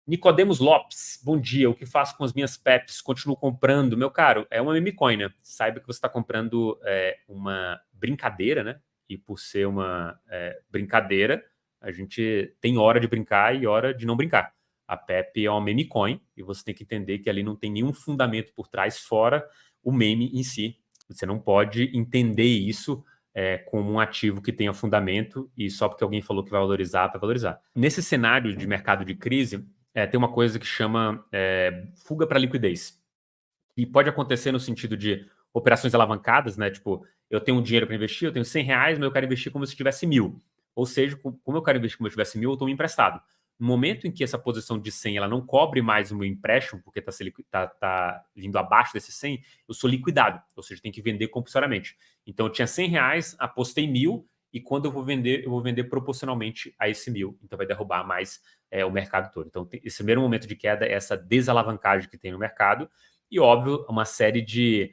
Nicodemos Lopes, bom dia. O que faço com as minhas PEPs? Continuo comprando. Meu caro, é uma meme coin, né? Saiba que você está comprando uma brincadeira, né? E por ser uma brincadeira, a gente tem hora de brincar e hora de não brincar. A PEP é uma meme coin e você tem que entender que ali não tem nenhum fundamento por trás, fora o meme em si. Você não pode entender isso como um ativo que tenha fundamento e só porque alguém falou que vai valorizar, vai valorizar. Nesse cenário de mercado de crise, tem uma coisa que chama fuga para liquidez. E pode acontecer no sentido de operações alavancadas, né? Tipo, eu tenho um dinheiro para investir, eu tenho R$ 100, mas eu quero investir como se tivesse 1.000. Ou seja, como eu quero investir como se tivesse 1.000, eu estou emprestado. No momento em que essa posição de 100 ela não cobre mais o meu empréstimo, porque tá vindo abaixo desse 100, eu sou liquidado. Ou seja, tem que vender compulsoriamente. Então, eu tinha R$ 100, apostei 1.000, e quando eu vou vender proporcionalmente a esse 1.000. Então, vai derrubar mais o mercado todo. Então, esse primeiro momento de queda é essa desalavancagem que tem no mercado. E, óbvio, uma série de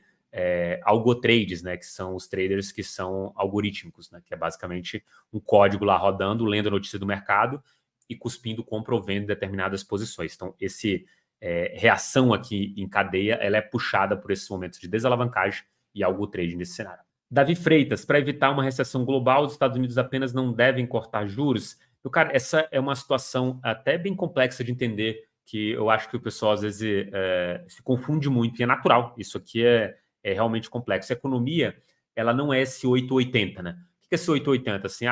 algotrades, né, que são os traders que são algorítmicos, né, que é basicamente um código lá rodando, lendo a notícia do mercado e cuspindo compra ou venda em determinadas posições. Então, esse reação aqui em cadeia, ela é puxada por esses momentos de desalavancagem e algotrade nesse cenário. Davi Freitas, para evitar uma recessão global, os Estados Unidos apenas não devem cortar juros. Cara, essa é uma situação até bem complexa de entender, que eu acho que o pessoal às vezes se confunde muito, e é natural. Isso aqui é realmente complexo. A economia, ela não é esse 880, né? O que é esse 880? Assim,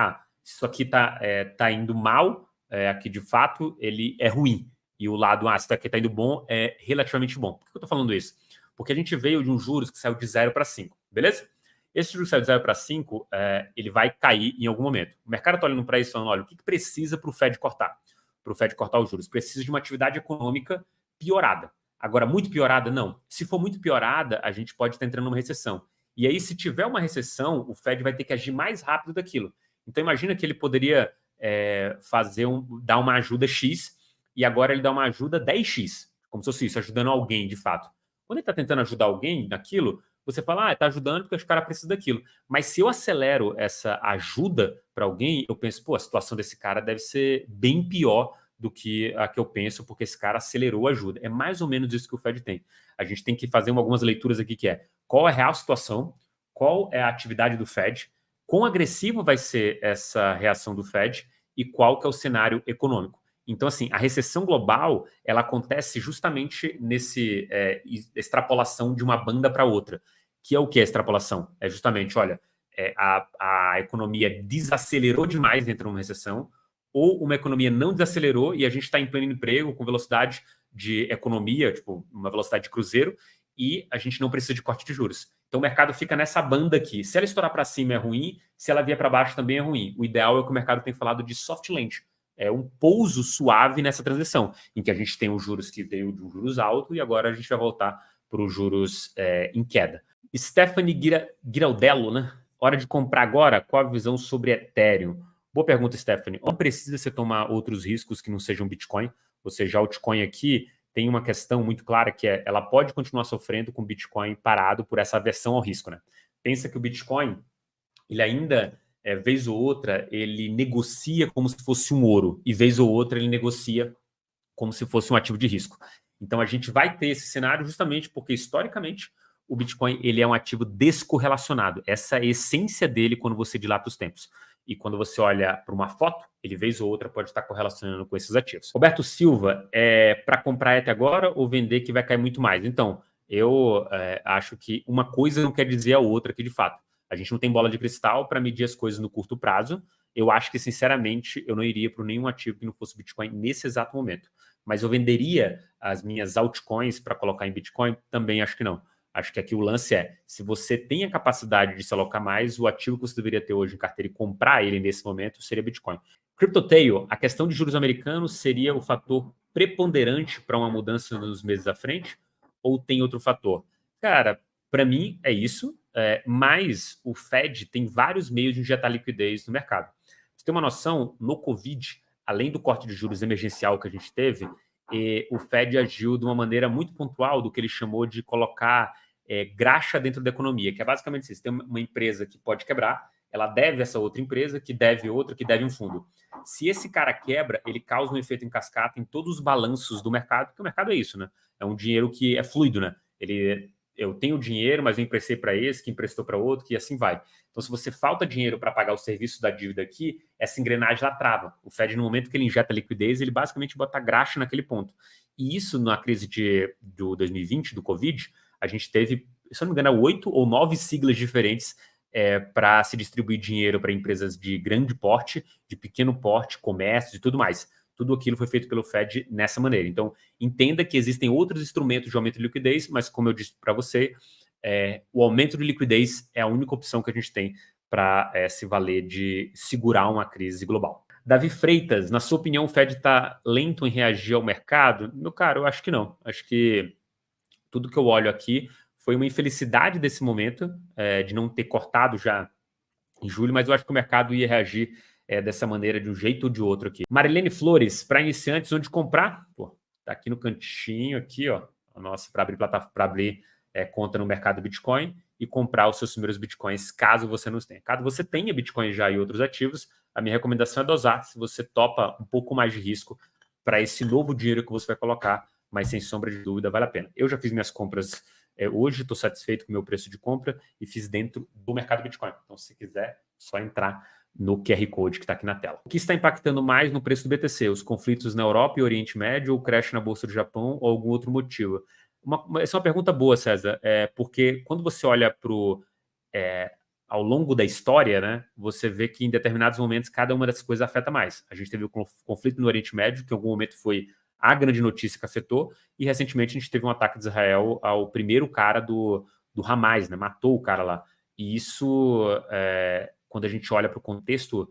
isso aqui tá indo mal, aqui de fato, ele é ruim. E o lado, isso aqui tá indo bom, é relativamente bom. Por que eu tô falando isso? Porque a gente veio de um juros que saiu de 0 para 5, beleza? Esse juros que saiu de 0 para 5, ele vai cair em algum momento. O mercado está olhando para isso e falando, olha, o que precisa para o Fed cortar? Para o Fed cortar os juros? Precisa de uma atividade econômica piorada. Agora, muito piorada, não. Se for muito piorada, a gente pode estar entrando numa recessão. E aí, se tiver uma recessão, o Fed vai ter que agir mais rápido daquilo. Então, imagina que ele poderia dar uma ajuda X e agora ele dá uma ajuda 10x, como se fosse isso, ajudando alguém de fato. Quando ele está tentando ajudar alguém naquilo, você fala, está ajudando porque os caras precisam daquilo. Mas se eu acelero essa ajuda para alguém, eu penso, pô, a situação desse cara deve ser bem pior do que a que eu penso, porque esse cara acelerou a ajuda. É mais ou menos isso que o Fed tem. A gente tem que fazer algumas leituras aqui, que é qual é a real situação, qual é a atividade do Fed, quão agressivo vai ser essa reação do Fed e qual que é o cenário econômico. Então, assim, a recessão global, ela acontece justamente nesse extrapolação de uma banda para outra. Que é o que é extrapolação? É justamente, olha, a economia desacelerou demais dentro de uma recessão, ou uma economia não desacelerou e a gente está em pleno emprego, com velocidade de economia, tipo, uma velocidade de cruzeiro, e a gente não precisa de corte de juros. Então o mercado fica nessa banda aqui. Se ela estourar para cima é ruim, se ela vier para baixo também é ruim. O ideal é o que o mercado tem falado de soft landing. É um pouso suave nessa transição, em que a gente tem os juros que veio de um juros alto e agora a gente vai voltar para os juros em queda. Stephanie Giraldello, né? Hora de comprar agora? Qual a visão sobre Ethereum? Boa pergunta, Stephanie. Não precisa você tomar outros riscos que não sejam Bitcoin. Ou seja, a altcoin aqui tem uma questão muito clara que ela pode continuar sofrendo com o Bitcoin parado por essa aversão ao risco, né? Pensa que o Bitcoin, ele ainda, vez ou outra, ele negocia como se fosse um ouro, e vez ou outra ele negocia como se fosse um ativo de risco. Então a gente vai ter esse cenário justamente porque, historicamente, o Bitcoin ele é um ativo descorrelacionado. Essa é a essência dele quando você dilata os tempos. E quando você olha para uma foto, ele vez ou outra pode estar correlacionando com esses ativos. Roberto Silva, para comprar ETH agora ou vender que vai cair muito mais? Então, eu acho que uma coisa não quer dizer a outra aqui de fato. A gente não tem bola de cristal para medir as coisas no curto prazo. Eu acho que, sinceramente, eu não iria para nenhum ativo que não fosse Bitcoin nesse exato momento. Mas eu venderia as minhas altcoins para colocar em Bitcoin? Também acho que não. Acho que aqui o lance se você tem a capacidade de se alocar mais, o ativo que você deveria ter hoje em carteira e comprar ele nesse momento seria Bitcoin. CryptoTail, a questão de juros americanos seria o fator preponderante para uma mudança nos meses à frente? Ou tem outro fator? Cara, para mim é isso, mas o Fed tem vários meios de injetar liquidez no mercado. Você tem uma noção, no Covid, além do corte de juros emergencial que a gente teve, o Fed agiu de uma maneira muito pontual do que ele chamou de colocar graxa dentro da economia, que é basicamente isso. Você tem uma empresa que pode quebrar, ela deve essa outra empresa, que deve outra, que deve um fundo. Se esse cara quebra, ele causa um efeito em cascata em todos os balanços do mercado, porque o mercado é isso, né? É um dinheiro que é fluido, né? Eu tenho dinheiro, mas eu emprestei para esse, que emprestou para outro, que assim vai. Então, se você falta dinheiro para pagar o serviço da dívida aqui, essa engrenagem lá trava. O Fed, no momento que ele injeta liquidez, ele basicamente bota graxa naquele ponto. E isso, na crise do 2020, do Covid, a gente teve, se eu não me engano, 8 ou 9 siglas diferentes para se distribuir dinheiro para empresas de grande porte, de pequeno porte, comércio e tudo mais. Tudo aquilo foi feito pelo Fed nessa maneira. Então, entenda que existem outros instrumentos de aumento de liquidez, mas como eu disse para você, o aumento de liquidez é a única opção que a gente tem para se valer de segurar uma crise global. Davi Freitas, na sua opinião, o Fed está lento em reagir ao mercado? Meu caro, eu acho que não. Acho que tudo que eu olho aqui foi uma infelicidade desse momento, de não ter cortado já em julho, mas eu acho que o mercado ia reagir dessa maneira, de um jeito ou de outro aqui. Marilene Flores, para iniciantes, onde comprar? Pô, tá aqui no cantinho, aqui, ó, nossa, para abrir conta no mercado Bitcoin e comprar os seus primeiros Bitcoins, caso você não tenha. Caso você tenha Bitcoin já e outros ativos, a minha recomendação é dosar, se você topa um pouco mais de risco para esse novo dinheiro que você vai colocar, mas sem sombra de dúvida vale a pena. Eu já fiz minhas compras hoje, estou satisfeito com o meu preço de compra e fiz dentro do mercado Bitcoin. Então, se quiser, é só entrar no QR Code que está aqui na tela. O que está impactando mais no preço do BTC? Os conflitos na Europa e Oriente Médio, ou o crash na Bolsa do Japão, ou algum outro motivo? Essa é uma pergunta boa, César, porque quando você olha ao longo da história, né, você vê que em determinados momentos cada uma dessas coisas afeta mais. A gente teve o conflito no Oriente Médio, que em algum momento foi a grande notícia que afetou, e recentemente a gente teve um ataque de Israel ao primeiro cara do Hamas, né? Matou o cara lá. E isso, quando a gente olha para o contexto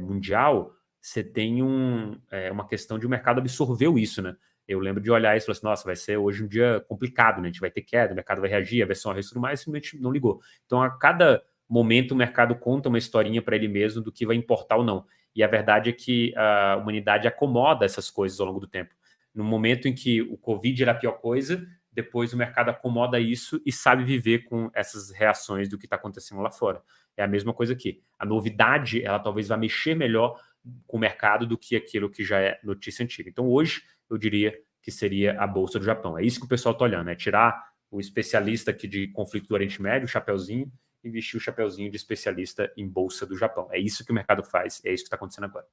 mundial, você tem uma questão de o mercado absorveu isso, né? Eu lembro de olhar isso e falar assim, nossa, vai ser hoje um dia complicado, né? A gente vai ter queda, o mercado vai reagir, vai ser uma reação, mas simplesmente não ligou. Então, a cada momento, o mercado conta uma historinha para ele mesmo do que vai importar ou não. E a verdade é que a humanidade acomoda essas coisas ao longo do tempo. No momento em que o Covid era a pior coisa, depois o mercado acomoda isso e sabe viver com essas reações do que está acontecendo lá fora. É a mesma coisa aqui. A novidade, ela talvez vá mexer melhor com o mercado do que aquilo que já é notícia antiga. Então, hoje, eu diria que seria a Bolsa do Japão. É isso que o pessoal está olhando, tirar o especialista aqui de conflito do Oriente Médio, o chapeuzinho, e vestir o chapeuzinho de especialista em Bolsa do Japão. É isso que o mercado faz, é isso que está acontecendo agora.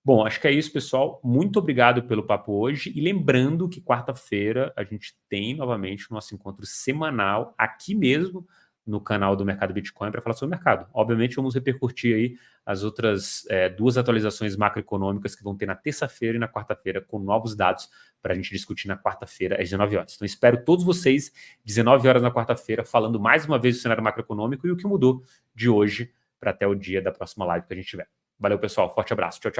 Bom, acho que é isso, pessoal. Muito obrigado pelo papo hoje. E lembrando que quarta-feira a gente tem novamente o nosso encontro semanal aqui mesmo no canal do Mercado Bitcoin para falar sobre o mercado. Obviamente, vamos repercutir aí as outras 2 atualizações macroeconômicas que vão ter na terça-feira e na quarta-feira com novos dados para a gente discutir na quarta-feira às 19 horas. Então, espero todos vocês 19 horas na quarta-feira falando mais uma vez do cenário macroeconômico e o que mudou de hoje para até o dia da próxima live que a gente tiver. Valeu, pessoal. Forte abraço. Tchau, tchau.